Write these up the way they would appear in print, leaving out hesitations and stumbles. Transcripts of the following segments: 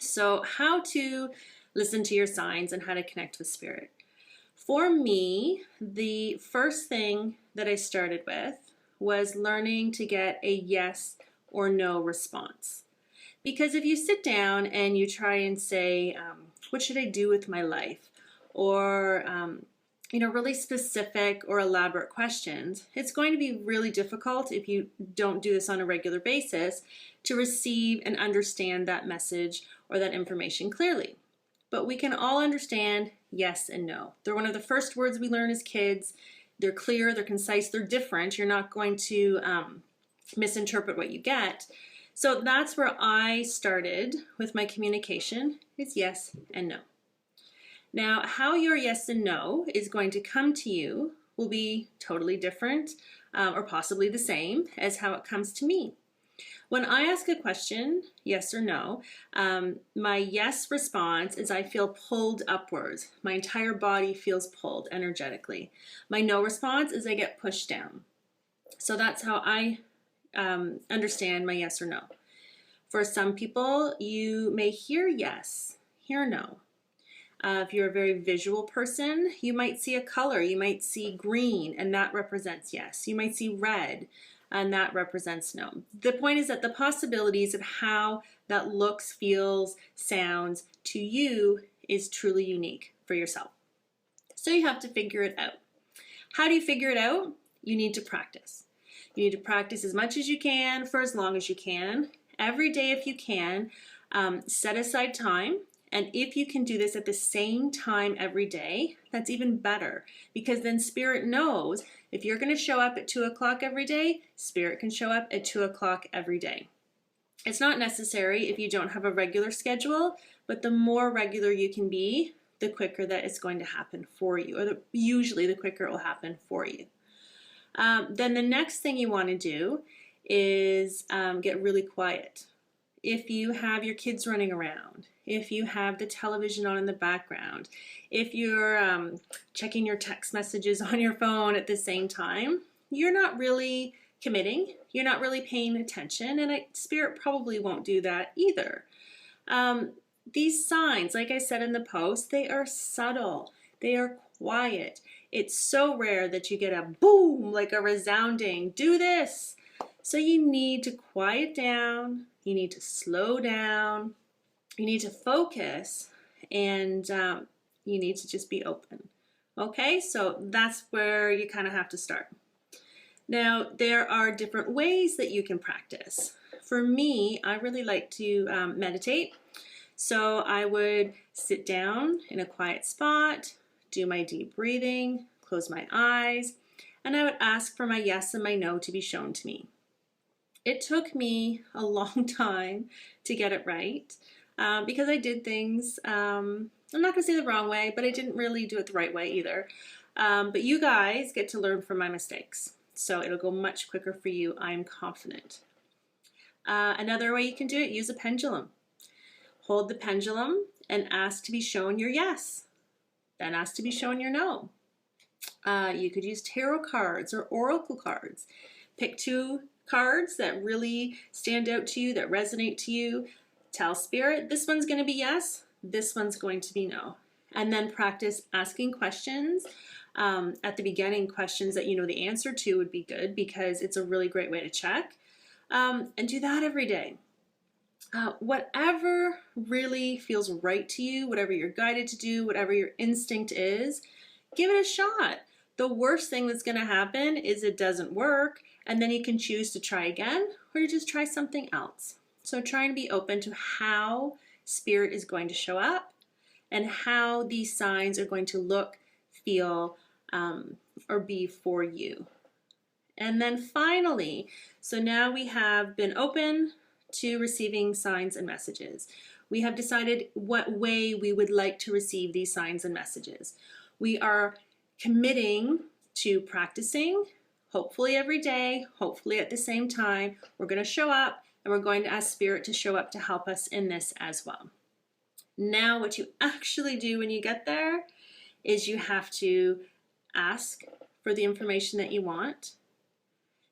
So how to listen to your signs and how to connect with spirit. For me, the first thing that I started with was learning to get a yes or no response. Because if you sit down and you try and say, what should I do with my life? Or, really specific or elaborate questions, it's going to be really difficult if you don't do this on a regular basis to receive and understand that message or that information clearly. But we can all understand yes and no. They're one of the first words we learn as kids. They're clear, they're concise, they're different. You're not going to misinterpret what you get. So that's where I started with my communication, is yes and no. Now, how your yes and no is going to come to you will be totally different or possibly the same as how it comes to me. When I ask a question, yes or no, my yes response is I feel pulled upwards. My entire body feels pulled energetically. My no response is I get pushed down. So that's how I understand my yes or no. For some people, you may hear yes, hear no. If you're a very visual person, you might see a color. You might see green, and that represents yes. You might see red, and that represents no. The point is that the possibilities of how that looks, feels, sounds to you is truly unique for yourself. So you have to figure it out. How do you figure it out? You need to practice. You need to practice as much as you can for as long as you can. Every day if you can, set aside time. And if you can do this at the same time every day, that's even better, because then Spirit knows if you're going to show up at 2 o'clock every day, Spirit can show up at 2 o'clock every day. It's not necessary if you don't have a regular schedule, but the more regular you can be, the quicker that it's going to happen for you, or usually the quicker it will happen for you. Then the next thing you want to do is get really quiet. If you have your kids running around, if you have the television on in the background, if you're checking your text messages on your phone at the same time, you're not really committing, you're not really paying attention, and Spirit probably won't do that either. These signs, like I said in the post, they are subtle, they are quiet. It's so rare that you get a boom, like a resounding, do this. So you need to quiet down, you need to slow down, you need to focus, and you need to just be open. Okay, so that's where you kind of have to start. Now, there are different ways that you can practice. For me, I really like to meditate. So I would sit down in a quiet spot, do my deep breathing, close my eyes, and I would ask for my yes and my no to be shown to me. It took me a long time to get it right because I did things, I'm not going to say the wrong way, but I didn't really do it the right way either. But you guys get to learn from my mistakes, so it'll go much quicker for you, I'm confident. Another way you can do it, use a pendulum. Hold the pendulum and ask to be shown your yes, then ask to be shown your no. You could use tarot cards or oracle cards. Pick 2 cards that really stand out to you, that resonate to you. Tell Spirit, this one's going to be yes, this one's going to be no. And then practice asking questions. At the beginning, questions that you know the answer to would be good, because it's a really great way to check. And do that every day. Whatever really feels right to you, whatever you're guided to do, whatever your instinct is, give it a shot. The worst thing that's going to happen is it doesn't work, and then you can choose to try again, or you just try something else. So trying to be open to how Spirit is going to show up and how these signs are going to look, feel, or be for you. And then finally, so now we have been open to receiving signs and messages. We have decided what way we would like to receive these signs and messages. We are committing to practicing, hopefully every day, hopefully at the same time. We're going to show up, and we're going to ask Spirit to show up to help us in this as well. Now, what you actually do when you get there is you have to ask for the information that you want.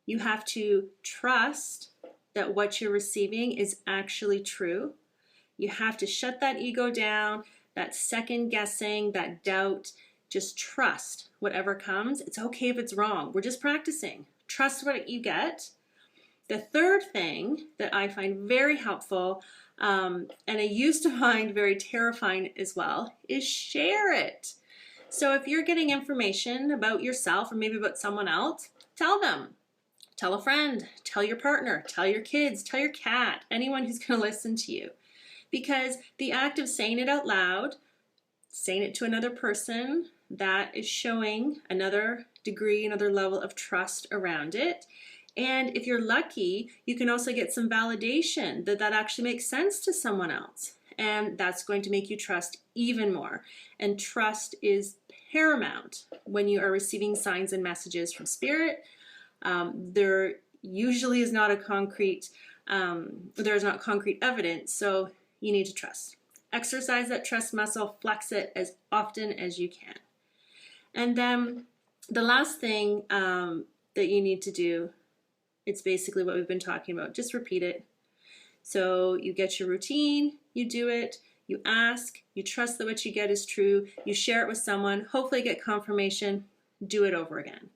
You have to trust that what you're receiving is actually true. You have to shut that ego down, that second guessing, that doubt. Just trust whatever comes. It's okay if it's wrong. We're just practicing. Trust what you get. The third thing that I find very helpful, and I used to find very terrifying as well, is share it. So if you're getting information about yourself or maybe about someone else, tell them. Tell a friend, tell your partner, tell your kids, tell your cat, anyone who's going to listen to you. Because the act of saying it out loud, saying it to another person, that is showing another degree, another level of trust around it. And if you're lucky, you can also get some validation that that actually makes sense to someone else. And that's going to make you trust even more. And trust is paramount when you are receiving signs and messages from spirit. There usually is not a concrete, there's not concrete evidence, so you need to trust. Exercise that trust muscle, flex it as often as you can. And then the last thing that you need to do, it's basically what we've been talking about. Just repeat it. So you get your routine, you do it, you ask, you trust that what you get is true, you share it with someone, hopefully get confirmation, do it over again.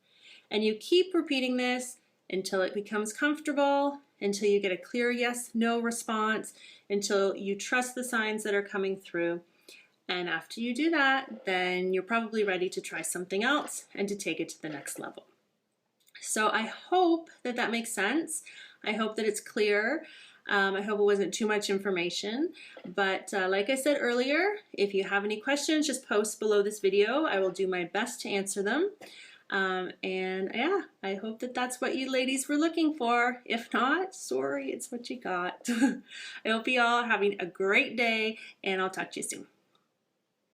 And you keep repeating this until it becomes comfortable, until you get a clear yes, no response, until you trust the signs that are coming through. And after you do that, then you're probably ready to try something else and to take it to the next level. So I hope that that makes sense. I hope that it's clear. I hope it wasn't too much information. But like I said earlier, if you have any questions, just post below this video. I will do my best to answer them. And yeah, I hope that that's what you ladies were looking for. If not, sorry, it's what you got. I hope you all are having a great day, and I'll talk to you soon.